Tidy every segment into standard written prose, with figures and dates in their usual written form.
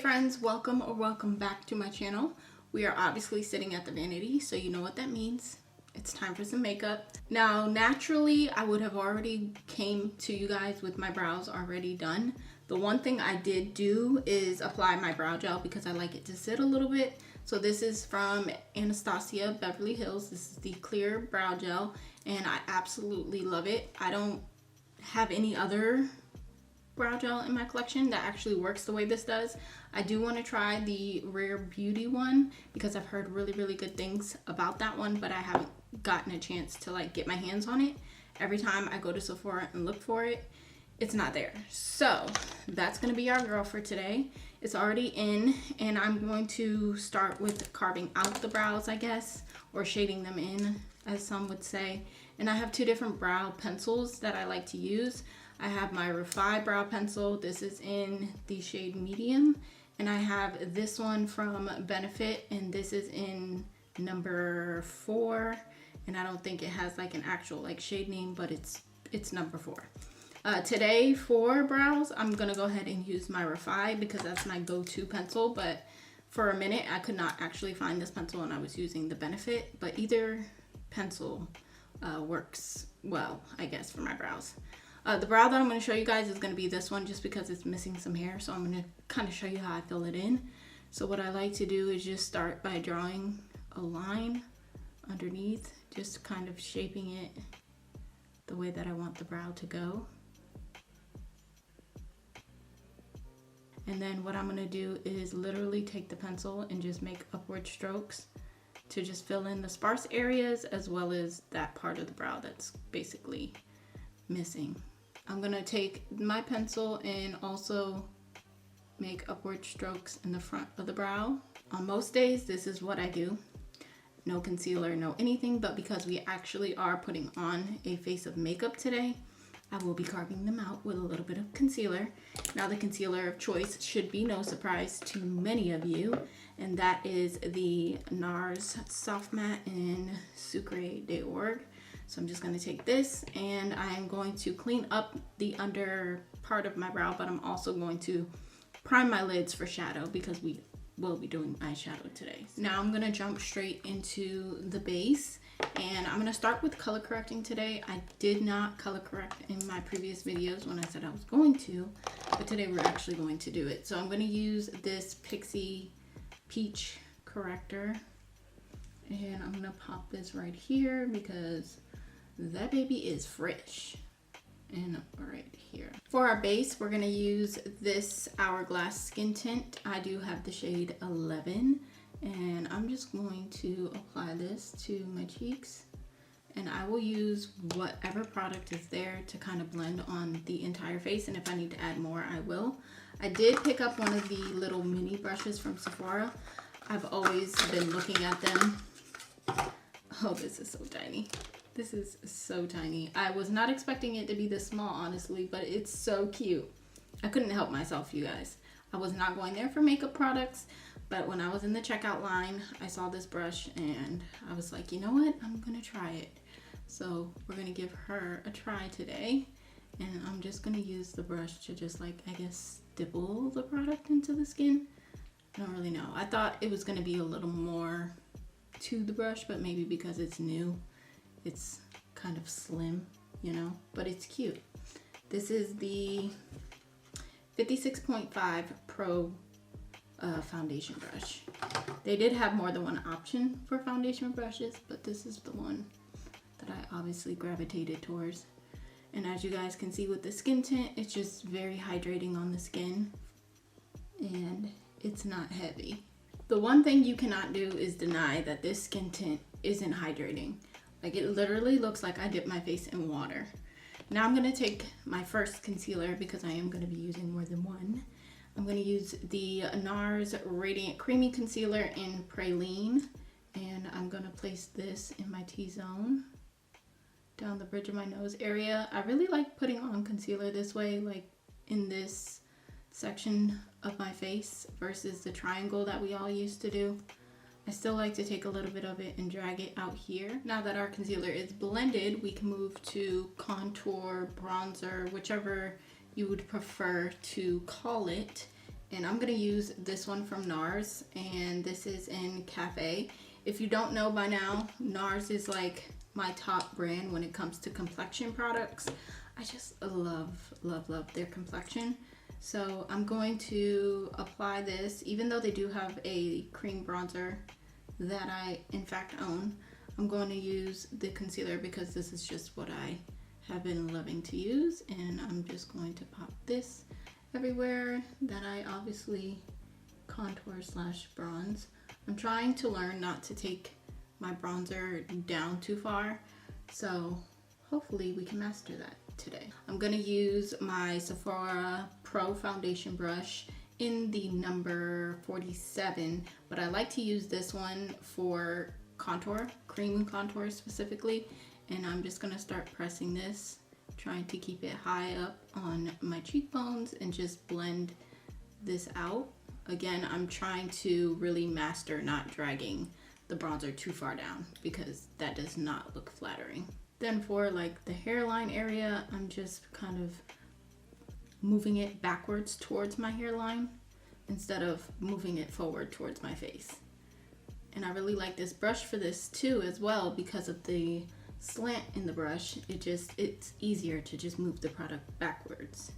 friends, welcome or welcome back to my channel. We are obviously sitting at the vanity, so you know what that means. It's time for some makeup. Now, naturally, I would have already came to you guys with my brows already done. The one thing I did do is apply my brow gel because I like it to sit a little bit. So this is from Anastasia Beverly Hills. This is the clear brow gel, and I absolutely love it. I don't have any other brow gel in my collection that actually works the way this does. I do want to try the Rare Beauty one because I've heard really good things about that one, but I haven't gotten a chance to like get my hands on it. Every time I go to Sephora and look for it, it's not there. So that's gonna be our girl for today. It's already in, and I'm going to start with carving out the brows, I guess, or shading them in, as some would say. And I have two different brow pencils that I like to use. I have my Refi brow pencil. This is in the shade medium, and I have this one from Benefit, and this is in number 4. And I don't think it has like an actual like shade name, but it's number 4. Today for brows, I'm gonna go ahead and use my Refi because that's my go-to pencil. But for a minute, I could not actually find this pencil, and I was using the Benefit. But either pencil works well, I guess, for my brows. The brow that I'm going to show you guys is going to be this one just because it's missing some hair. So I'm going to kind of show you how I fill it in. So what I like to do is just start by drawing a line underneath, just kind of shaping it the way that I want the brow to go. And then what I'm going to do is literally take the pencil and just make upward strokes to just fill in the sparse areas as well as that part of the brow that's basically missing. I'm gonna take my pencil and also make upward strokes in the front of the brow. On most days, this is what I do. No concealer, no anything, but because we actually are putting on a face of makeup today, I will be carving them out with a little bit of concealer. Now, the concealer of choice should be no surprise to many of you, and that is the NARS Soft Matte in Sucre de Orge. So I'm just going to take this, and I'm going to clean up the under part of my brow, but I'm also going to prime my lids for shadow because we will be doing eyeshadow today. Now I'm going to jump straight into the base, and I'm going to start with color correcting today. I did not color correct in my previous videos when I said I was going to, but today we're actually going to do it. So I'm going to use this Pixie Peach corrector, and I'm going to pop this right here because that baby is fresh. And right here. For our base, we're going to use this Hourglass skin tint. I do have the shade 11, and I'm just going to apply this to my cheeks, and I will use whatever product is there to kind of blend on the entire face, and if I need to add more, I will. I did pick up one of the little mini brushes from Sephora. I've always been looking at them. Oh, this is so tiny. This is so tiny. I was not expecting it to be this small, honestly, but it's so cute. I couldn't help myself, you guys. I was not going there for makeup products, but when I was in the checkout line, I saw this brush and I was like, you know what? I'm gonna try it. So we're gonna give her a try today, and I'm just gonna use the brush to just like, I guess, stipple the product into the skin. I don't really know. I thought it was gonna be a little more to the brush, but maybe because it's new, it's kind of slim, you know, but it's cute. This is the 56.5 Pro foundation brush. They did have more than one option for foundation brushes, but this is the one that I obviously gravitated towards. And as you guys can see with the skin tint, it's just very hydrating on the skin, and it's not heavy. The one thing you cannot do is deny that this skin tint isn't hydrating. Like, it literally looks like I dipped my face in water. Now I'm going to take my first concealer because I am going to be using more than one. I'm going to use the NARS Radiant Creamy Concealer in Praline. And I'm going to place this in my T-zone down the bridge of my nose area. I really like putting on concealer this way, like in this section of my face versus the triangle that we all used to do. I still like to take a little bit of it and drag it out here. Now that our concealer is blended, we can move to contour, bronzer, whichever you would prefer to call it. And I'm gonna use this one from NARS, and this is in Cafe. If you don't know by now, NARS is like my top brand when it comes to complexion products. I just love their complexion. So I'm going to apply this, even though they do have a cream bronzer that I in fact own. I'm going to use the concealer because this is just what I have been loving to use, and I'm just going to pop this everywhere that I obviously contour / bronze. I'm trying to learn not to take my bronzer down too far, so hopefully we can master that today. I'm gonna use my Sephora Pro foundation brush in the number 47, but I like to use this one for contour, cream contour specifically, and I'm just gonna start pressing this, trying to keep it high up on my cheekbones and just blend this out. Again, I'm trying to really master not dragging the bronzer too far down because that does not look flattering. Then for like the hairline area, I'm just kind of moving it backwards towards my hairline instead of moving it forward towards my face. And I really like this brush for this too as well because of the slant in the brush. It's easier to just move the product backwards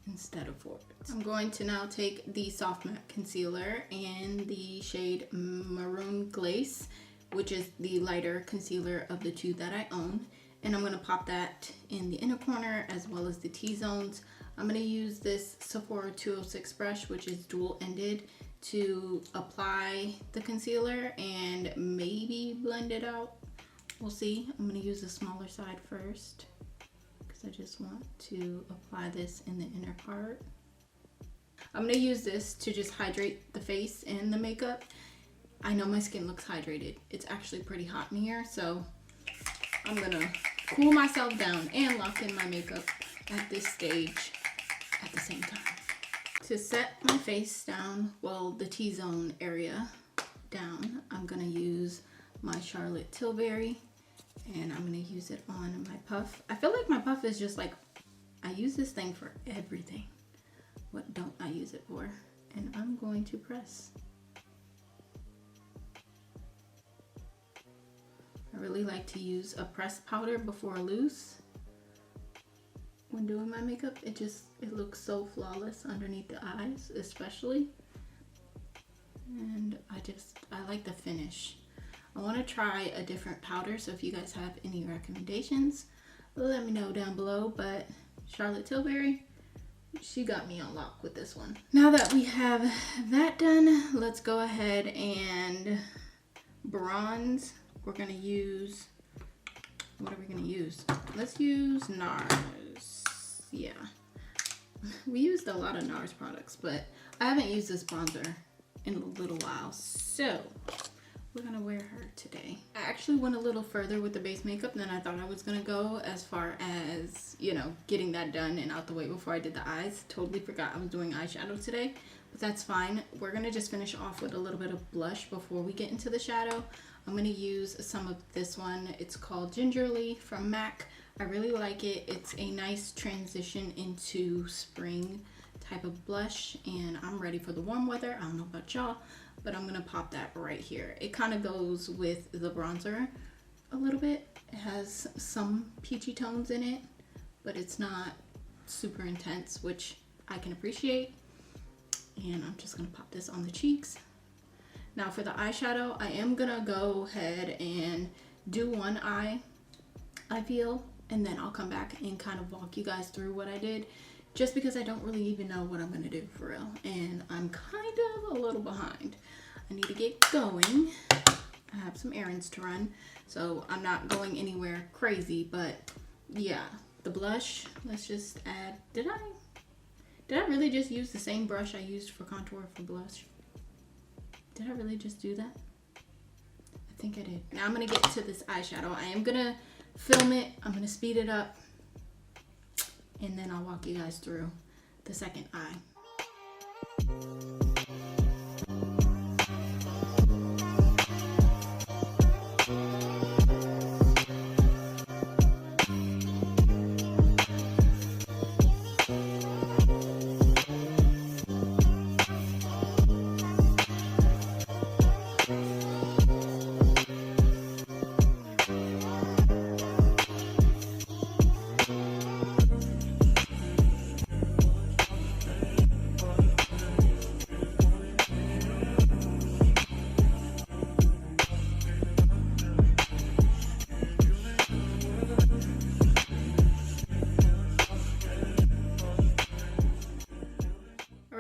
instead of forwards. I'm going to now take the Soft Matte Concealer in the shade Maroon Glace, which is the lighter concealer of the two that I own. And I'm gonna pop that in the inner corner as well as the T-zones. I'm gonna use this Sephora 206 brush, which is dual-ended, to apply the concealer and maybe blend it out. We'll see. I'm gonna use the smaller side first because I just want to apply this in the inner part. I'm gonna use this to just hydrate the face and the makeup. I know my skin looks hydrated. It's actually pretty hot in here, so I'm gonna cool myself down and lock in my makeup at this stage at the same time. To set my face down, well, the T-zone area down, I'm gonna use my Charlotte Tilbury, and I'm gonna use it on my puff. I feel like my puff is just like, I use this thing for everything. What don't I use it for? And I'm going to press. I really like to use a pressed powder before a loose when doing my makeup. It looks so flawless underneath the eyes especially, and I like the finish. I want to try a different powder, so if you guys have any recommendations, let me know down below. But Charlotte Tilbury, she got me on lock with this one. Now that we have that done, let's go ahead and bronze. We're gonna use, what are we gonna use? Let's use NARS. Yeah, we used a lot of NARS products, but I haven't used this bronzer in a little while, so we're gonna wear her today. I actually went a little further with the base makeup than I thought I was gonna go, as far as, you know, getting that done and out the way before I did the eyes. Totally forgot I was doing eyeshadow today, but that's fine. We're gonna just finish off with a little bit of blush before we get into the shadow. I'm gonna use some of this one. It's called Gingerly from MAC. I really like it. It's a nice transition into spring type of blush, and I'm ready for the warm weather. I don't know about y'all, but I'm gonna pop that right here. It kind of goes with the bronzer a little bit. It has some peachy tones in it, but it's not super intense, which I can appreciate. And I'm just gonna pop this on the cheeks. Now for the eyeshadow, I am gonna go ahead and do one eye, I feel, and then I'll come back and kind of walk you guys through what I did, just because I don't really even know what I'm gonna do for real, and I'm kind of a little behind. I need to get going. I have some errands to run, so I'm not going anywhere crazy, but yeah, the blush, let's just add, did I really just use the same brush I used for contour for blush? Did I really just do that? I think I did. Now I'm gonna get to this eyeshadow. I am gonna film it, I'm gonna speed it up, and then I'll walk you guys through the second eye.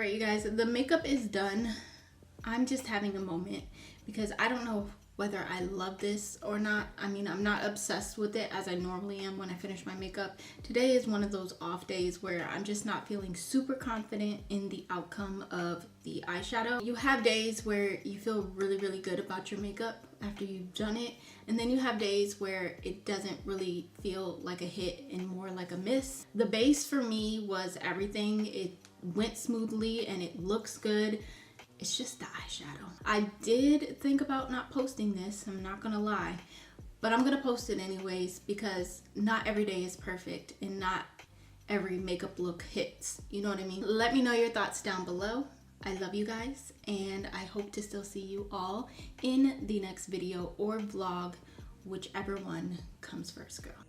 Alright, you guys, the makeup is done. I'm just having a moment because I don't know whether I love this or not. I mean, I'm not obsessed with it as I normally am when I finish my makeup. Today is one of those off days where I'm just not feeling super confident in the outcome of the eyeshadow. You have days where you feel really, really good about your makeup after you've done it. And then you have days where it doesn't really feel like a hit and more like a miss. The base for me was everything. It went smoothly and it looks good. It's just the eyeshadow. I did think about not posting this, I'm not gonna lie, but I'm gonna post it anyways because not every day is perfect and not every makeup look hits. You know what I mean? Let me know your thoughts down below. I love you guys and I hope to still see you all in the next video or vlog, whichever one comes first, girl.